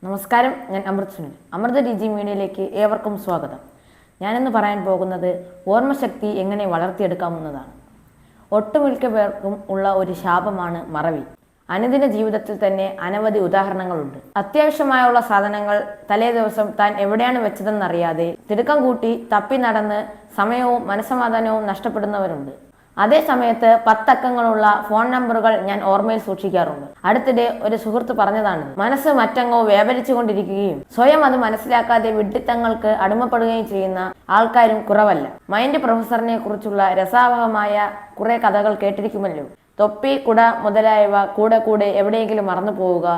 നമസ്കാരം, ഞാൻ അമൃത് സുനിൽ. അമൃത ഡിജി മീഡിയയിലേക്ക് ഏവർക്കും സ്വാഗതം. ഞാനിന്ന് പറയാൻ പോകുന്നത് ഓർമ്മശക്തി എങ്ങനെ വളർത്തിയെടുക്കാമെന്നതാണ്. ഒട്ടുമിക്ക പേർക്കും ഉള്ള ഒരു ശാപമാണ് മറവി. അനുദിന ജീവിതത്തിൽ തന്നെ അനവധി ഉദാഹരണങ്ങളുണ്ട്. അത്യാവശ്യമായുള്ള സാധനങ്ങൾ തലേ ദിവസം താൻ എവിടെയാണ് വെച്ചതെന്നറിയാതെ തിടുക്കം കൂട്ടി തപ്പി നടന്ന് സമയവും മനസ്സമാധാനവും നഷ്ടപ്പെടുന്നവരുണ്ട്. അതേ സമയത്ത് 10 അക്കങ്ങളുള്ള ഫോൺ നമ്പറുകൾ ഞാൻ ഓർമ്മയിൽ സൂക്ഷിക്കാറുണ്ട്. അടുത്തിടെ ഒരു സുഹൃത്ത് പറഞ്ഞതാണ്, മനസ്സ് മറ്റങ്ങോ വ്യാപരിച്ചുകൊണ്ടിരിക്കുകയും സ്വയം അത് മനസ്സിലാക്കാതെ വിഡ്ഢിത്തങ്ങൾക്ക് അടിമപ്പെടുകയും ചെയ്യുന്ന ആൾക്കാരും കുറവല്ല. മൈൻഡ് പ്രൊഫസറിനെ കുറിച്ചുള്ള രസാവഹമായ കുറെ കഥകൾ കേട്ടിരിക്കുമല്ലോ. തൊപ്പി, കുട മുതലായവ കൂടെ കൂടെ എവിടെയെങ്കിലും മറന്നു പോവുക,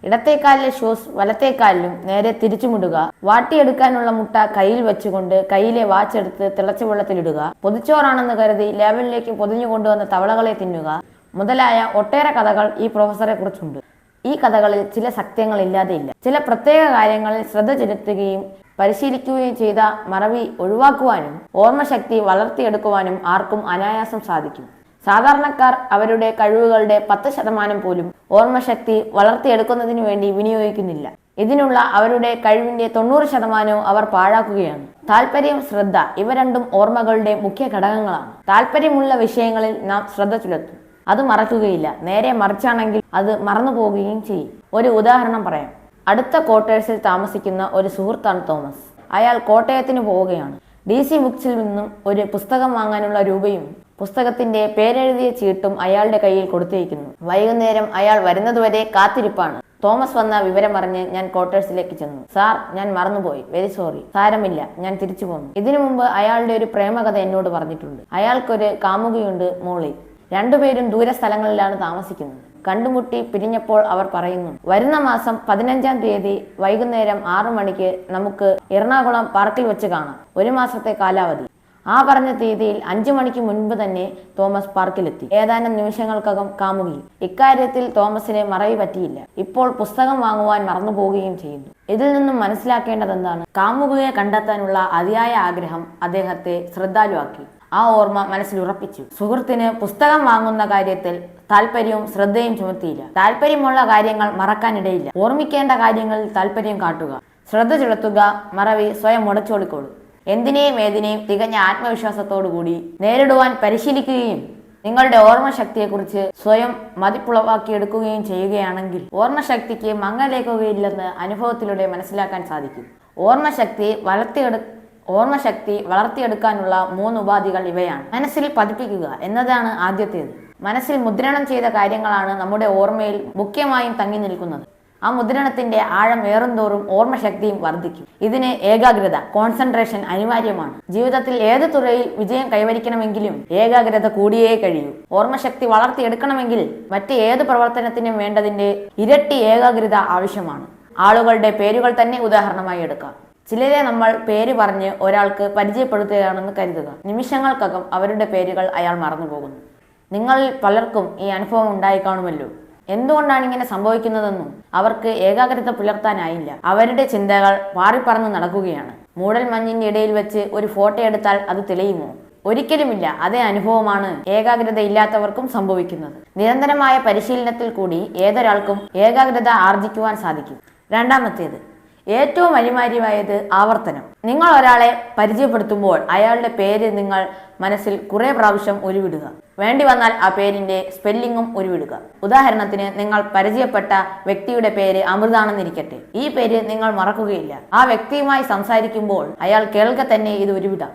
ഇടത്തേക്കാലിലെ ഷൂസ് വലത്തേക്കാലിലും നേരെ തിരിച്ചുമിടുക, വാട്ടിയെടുക്കാനുള്ള മുട്ട കയ്യിൽ വെച്ചുകൊണ്ട് കയ്യിലെ വാച്ചെടുത്ത് തിളച്ച വെള്ളത്തിലിടുക, പൊതിച്ചോറാണെന്ന് കരുതി ലേബലിലേക്ക് പൊതിഞ്ഞു കൊണ്ടുവന്ന തവളകളെ തിന്നുക മുതലായ ഒട്ടേറെ കഥകൾ ഈ പ്രൊഫസറെ കുറിച്ചുണ്ട്. ഈ കഥകളിൽ ചില സത്യങ്ങളില്ലാതെയില്ല. ചില പ്രത്യേക കാര്യങ്ങളിൽ ശ്രദ്ധ ചെലുത്തുകയും പരിശീലിക്കുകയും ചെയ്ത മറവി ഒഴിവാക്കുവാനും ഓർമ്മശക്തി വളർത്തിയെടുക്കുവാനും ആർക്കും അനായാസം സാധിക്കും. സാധാരണക്കാർ അവരുടെ കഴിവുകളുടെ 10% പോലും ഓർമ്മശക്തി വളർത്തിയെടുക്കുന്നതിന് വേണ്ടി വിനിയോഗിക്കുന്നില്ല. ഇതിനുള്ള അവരുടെ കഴിവിന്റെ 90% അവർ പാഴാക്കുകയാണ്. താല്പര്യം, ശ്രദ്ധ ഇവ രണ്ടും ഓർമ്മകളുടെ മുഖ്യ ഘടകങ്ങളാണ്. താല്പര്യമുള്ള വിഷയങ്ങളിൽ നാം ശ്രദ്ധ ചെലുത്തും, അത് മറക്കുകയില്ല. നേരെ മറിച്ചാണെങ്കിൽ അത് മറന്നു പോവുകയും ചെയ്യും. ഒരു ഉദാഹരണം പറയാം. അടുത്ത ക്വാർട്ടേഴ്സിൽ താമസിക്കുന്ന ഒരു സുഹൃത്താണ് തോമസ്. അയാൾ കോട്ടയത്തിന് പോവുകയാണ്. DC ബുക്സിൽ നിന്നും ഒരു പുസ്തകം വാങ്ങാനുള്ള രൂപയും പുസ്തകത്തിന്റെ പേരെഴുതിയ ചീട്ടും അയാളുടെ കയ്യിൽ കൊടുത്തിരിക്കുന്നു. വൈകുന്നേരം അയാൾ വരുന്നതുവരെ കാത്തിരിപ്പാണ്. തോമസ് വന്ന വിവരം പറഞ്ഞ് ഞാൻ ക്വാർട്ടേഴ്സിലേക്ക് ചെന്നു. സാർ, ഞാൻ മറന്നുപോയി, വെരി സോറി. സാരമില്ല, ഞാൻ തിരിച്ചു പോന്നു. ഇതിനു മുമ്പ് അയാളുടെ ഒരു പ്രേമകഥ എന്നോട് പറഞ്ഞിട്ടുണ്ട്. അയാൾക്കൊരു കാമുകിയുണ്ട്, മോളി. രണ്ടുപേരും ദൂര സ്ഥലങ്ങളിലാണ് താമസിക്കുന്നത്. കണ്ടുമുട്ടി പിരിഞ്ഞപ്പോൾ അവർ പറയുന്നു, വരുന്ന മാസം 15-ാം തീയതി വൈകുന്നേരം 6 മണിക്ക് നമുക്ക് എറണാകുളം പാർക്കിൽ വെച്ച് കാണാം. 1 മാസത്തെ കാലാവധി. ആ പറഞ്ഞ തീയതിയിൽ 5 മണിക്ക് മുൻപ് തന്നെ തോമസ് പാർക്കിലെത്തി. ഏതാനും നിമിഷങ്ങൾക്കകം കാമുകി. ഇക്കാര്യത്തിൽ തോമസിന് മറവി പറ്റിയില്ല. ഇപ്പോൾ പുസ്തകം വാങ്ങുവാൻ മറന്നു പോവുകയും ചെയ്യുന്നു. ഇതിൽ നിന്നും മനസ്സിലാക്കേണ്ടത് എന്താണ്? കാമുകിയെ കണ്ടെത്താനുള്ള അതിയായ ആഗ്രഹം അദ്ദേഹത്തെ ശ്രദ്ധാലുവാക്കി. ആ ഓർമ്മ മനസ്സിൽ ഉറപ്പിച്ചു. സുഹൃത്തിന് പുസ്തകം വാങ്ങുന്ന കാര്യത്തിൽ താല്പര്യവും ശ്രദ്ധയും ചുമത്തിയില്ല. താല്പര്യമുള്ള കാര്യങ്ങൾ മറക്കാനിടയില്ല. ഓർമ്മിക്കേണ്ട കാര്യങ്ങളിൽ താല്പര്യം കാട്ടുക, ശ്രദ്ധ ചെലുത്തുക. മറവി സ്വയം മുടച്ചോടിക്കോളൂ. എന്തിനേയും ഏതിനേയും തികഞ്ഞ ആത്മവിശ്വാസത്തോടുകൂടി നേരിടുവാൻ പരിശീലിക്കുകയും നിങ്ങളുടെ ഓർമ്മശക്തിയെക്കുറിച്ച് സ്വയം മതിപ്പുളവാക്കിയെടുക്കുകയും ചെയ്യുകയാണെങ്കിൽ ഓർമ്മശക്തിക്ക് മങ്ങലേക്കുകയില്ലെന്ന് അനുഭവത്തിലൂടെ മനസ്സിലാക്കാൻ സാധിക്കും. ഓർമ്മശക്തി വളർത്തിയെടുക്കാനുള്ള 3 ഉപാധികൾ ഇവയാണ്. മനസ്സിൽ പതിപ്പിക്കുക എന്നതാണ് ആദ്യത്തേത്. മനസ്സിൽ മുദ്രണം ചെയ്ത കാര്യങ്ങളാണ് നമ്മുടെ ഓർമ്മയിൽ മുഖ്യമായും തങ്ങി നിൽക്കുന്നത്. ആ മുദ്രണത്തിന്റെ ആഴം ഏറുന്തോറും ഓർമ്മശക്തിയും വർദ്ധിക്കും. ഇതിന് ഏകാഗ്രത, കോൺസെൻട്രേഷൻ അനിവാര്യമാണ്. ജീവിതത്തിൽ ഏത് തുറയിൽ വിജയം കൈവരിക്കണമെങ്കിലും ഏകാഗ്രത കൂടിയേ കഴിയൂ. ഓർമ്മശക്തി വളർത്തിയെടുക്കണമെങ്കിൽ മറ്റ് ഏത് പ്രവർത്തനത്തിനും വേണ്ടതിന്റെ ഇരട്ടി ഏകാഗ്രത ആവശ്യമാണ്. ആളുകളുടെ പേരുകൾ തന്നെ ഉദാഹരണമായി എടുക്കാം. ചിലരെ നമ്മൾ പേര് പറഞ്ഞ് ഒരാൾക്ക് പരിചയപ്പെടുത്തുകയാണെന്ന് കരുതുക. നിമിഷങ്ങൾക്കകം അവരുടെ പേരുകൾ അയാൾ മറന്നുപോകുന്നു. നിങ്ങളിൽ പലർക്കും ഈ അനുഭവം ഉണ്ടായി കാണുമല്ലോ. എന്തുകൊണ്ടാണ് ഇങ്ങനെ സംഭവിക്കുന്നതെന്നും അവർക്ക് ഏകാഗ്രത പുലർത്താനായില്ല. അവരുടെ ചിന്തകൾ പാറിപ്പറന്ന് നടക്കുകയാണ്. മൂടൽ മഞ്ഞിന്റെ ഇടയിൽ വെച്ച് ഒരു ഫോട്ടോ എടുത്താൽ അത് തെളിയുമോ? ഒരിക്കലുമില്ല. അതേ അനുഭവമാണ് ഏകാഗ്രത ഇല്ലാത്തവർക്കും സംഭവിക്കുന്നത്. നിരന്തരമായ പരിശീലനത്തിൽ കൂടി ഏതൊരാൾക്കും ഏകാഗ്രത ആർജിക്കുവാൻ സാധിക്കും. രണ്ടാമത്തേത്, ഏറ്റവും അനിവാര്യമായത് ആവർത്തനം. നിങ്ങൾ ഒരാളെ പരിചയപ്പെടുത്തുമ്പോൾ അയാളുടെ പേര് നിങ്ങൾ മനസ്സിൽ കുറെ പ്രാവശ്യം ഉരുവിടുക. വേണ്ടി വന്നാൽ ആ പേരിന്റെ സ്പെല്ലിങ്ങും ഉരുവിടുക. ഉദാഹരണത്തിന്, നിങ്ങൾ പരിചയപ്പെട്ട വ്യക്തിയുടെ പേര് അമൃതാണെന്നിരിക്കട്ടെ. ഈ പേര് നിങ്ങൾ മറക്കുകയില്ല. ആ വ്യക്തിയുമായി സംസാരിക്കുമ്പോൾ അയാൾ കേൾക്കെ തന്നെ ഇത് ഉരുവിടാം.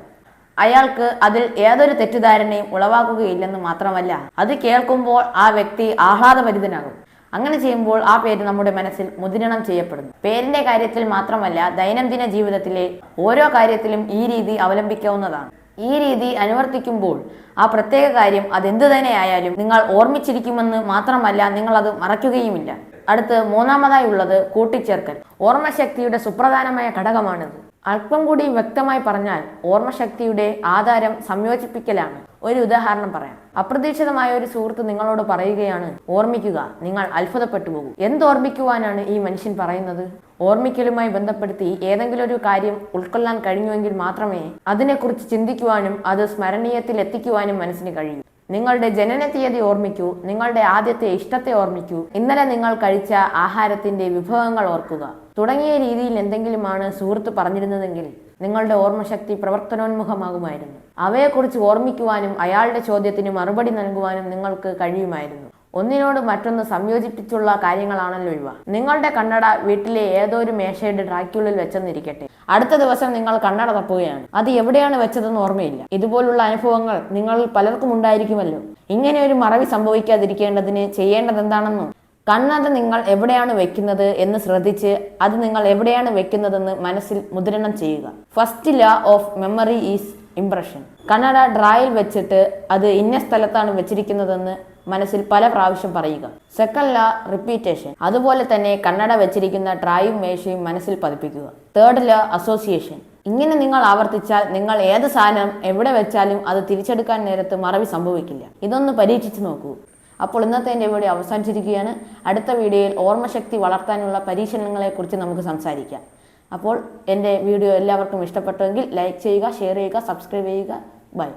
അയാൾക്ക് അതിൽ ഏതൊരു തെറ്റിദ്ധാരണയും ഉളവാക്കുകയില്ലെന്ന് മാത്രമല്ല, അത് കേൾക്കുമ്പോൾ ആ വ്യക്തി ആഹ്ലാദഭരിതനാകും. അങ്ങനെ ചെയ്യുമ്പോൾ ആ പേര് നമ്മുടെ മനസ്സിൽ മുദ്രണം ചെയ്യപ്പെടുന്നു. പേരിന്റെ കാര്യത്തിൽ മാത്രമല്ല, ദൈനംദിന ജീവിതത്തിലെ ഓരോ കാര്യത്തിലും ഈ രീതി അവലംബിക്കാവുന്നതാണ്. ഈ രീതി അനുവർത്തിക്കുമ്പോൾ ആ പ്രത്യേക കാര്യം അതെന്തു തന്നെ ആയാലും നിങ്ങൾ ഓർമ്മിച്ചിരിക്കുമെന്ന് മാത്രമല്ല, നിങ്ങൾ അത് മറയ്ക്കുകയുമില്ല. അടുത്ത് 3-ാമതായി ഉള്ളത് കൂട്ടിച്ചേർക്കൽ. ഓർമ്മശക്തിയുടെ സുപ്രധാനമായ ഘടകമാണിത്. അല്പം കൂടി വ്യക്തമായി പറഞ്ഞാൽ ഓർമ്മശക്തിയുടെ ആധാരം സംയോജിപ്പിക്കലാണ്. ഒരു ഉദാഹരണം പറയാം. അപ്രതീക്ഷിതമായ ഒരു സുഹൃത്ത് നിങ്ങളോട് പറയുകയാണ്, ഓർമ്മിക്കുക. നിങ്ങൾ അത്ഭുതപ്പെട്ടു പോകും. എന്തോർമ്മിക്കുവാനാണ് ഈ മനുഷ്യൻ പറയുന്നത്? ഓർമ്മിക്കലുമായി ബന്ധപ്പെടുത്തി ഏതെങ്കിലും ഒരു കാര്യം ഉൾക്കൊള്ളാൻ കഴിഞ്ഞുവെങ്കിൽ മാത്രമേ അതിനെക്കുറിച്ച് ചിന്തിക്കുവാനും അത് സ്മരണീയത്തിൽ എത്തിക്കുവാനും മനസ്സിന് കഴിയൂ. നിങ്ങളുടെ ജനന തീയതി ഓർമ്മിക്കൂ, നിങ്ങളുടെ ആദ്യത്തെ ഇഷ്ടത്തെ ഓർമ്മിക്കൂ, ഇന്നലെ നിങ്ങൾ കഴിച്ച ആഹാരത്തിന്റെ വിഭവങ്ങൾ ഓർക്കുക തുടങ്ങിയ രീതിയിൽ എന്തെങ്കിലുമാണ് സുഹൃത്ത് പറഞ്ഞിരുന്നതെങ്കിൽ നിങ്ങളുടെ ഓർമ്മശക്തി പ്രവർത്തനോന്മുഖമാകുമായിരുന്നു. അവയെക്കുറിച്ച് ഓർമ്മിക്കുവാനും അയാളുടെ ചോദ്യത്തിന് മറുപടി നൽകുവാനും നിങ്ങൾക്ക് കഴിയുമായിരുന്നു. ഒന്നിനോട് മറ്റൊന്ന് സംയോജിപ്പിച്ചുള്ള കാര്യങ്ങളാണല്ലോ ഇവ. നിങ്ങളുടെ കണ്ണട വീട്ടിലെ ഏതോ ഒരു മേശയുടെ ഡ്രാക്കുള്ളിൽ വെച്ചെന്നിരിക്കട്ടെ. അടുത്ത ദിവസം നിങ്ങൾ കണ്ണട തപ്പുകയാണ്. അത് എവിടെയാണ് വെച്ചതെന്ന് ഓർമ്മയില്ല. ഇതുപോലുള്ള അനുഭവങ്ങൾ നിങ്ങളിൽ പലർക്കും ഉണ്ടായിരിക്കുമല്ലോ. ഇങ്ങനെ ഒരു മറവി സംഭവിക്കാതിരിക്കേണ്ടതിന് ചെയ്യേണ്ടതെന്താണെന്നോ? കണ്ണട നിങ്ങൾ എവിടെയാണ് വെക്കുന്നത് എന്ന് ശ്രദ്ധിച്ച് അത് നിങ്ങൾ എവിടെയാണ് വെക്കുന്നതെന്ന് മനസ്സിൽ മുദ്രണം ചെയ്യുക. ഫസ്റ്റ് ലാ ഓഫ് മെമ്മറി ഈസ് ഇംപ്രഷൻ. കണ്ണട ഡ്രായിൽ വെച്ചിട്ട് അത് ഇന്ന സ്ഥലത്താണ് വെച്ചിരിക്കുന്നതെന്ന് മനസ്സിൽ പല പ്രാവശ്യം പറയുക. സെക്കൻഡ് ലാ റിപ്പീറ്റേഷൻ. അതുപോലെ തന്നെ കണ്ണട വെച്ചിരിക്കുന്ന ഡ്രായും മേശയും മനസ്സിൽ പതിപ്പിക്കുക. തേർഡ് ലാ അസോസിയേഷൻ. ഇങ്ങനെ നിങ്ങൾ ആവർത്തിച്ചാൽ നിങ്ങൾ ഏത് സാധനം എവിടെ വെച്ചാലും അത് തിരിച്ചെടുക്കാൻ നേരത്ത് മറവി സംഭവിക്കില്ല. ഇതൊന്ന് പരീക്ഷിച്ചു നോക്കൂ. അപ്പോൾ ഇന്നത്തെ എൻ്റെ വീഡിയോ അവസാനിച്ചിരിക്കുകയാണ്. അടുത്ത വീഡിയോയിൽ ഓർമ്മശക്തി വളർത്താനുള്ള പരീക്ഷണങ്ങളെക്കുറിച്ച് നമുക്ക് സംസാരിക്കാം. അപ്പോൾ എൻ്റെ വീഡിയോ എല്ലാവർക്കും ഇഷ്ടപ്പെട്ടുവെങ്കിൽ ലൈക്ക് ചെയ്യുക, ഷെയർ ചെയ്യുക, സബ്സ്ക്രൈബ് ചെയ്യുക. ബൈ.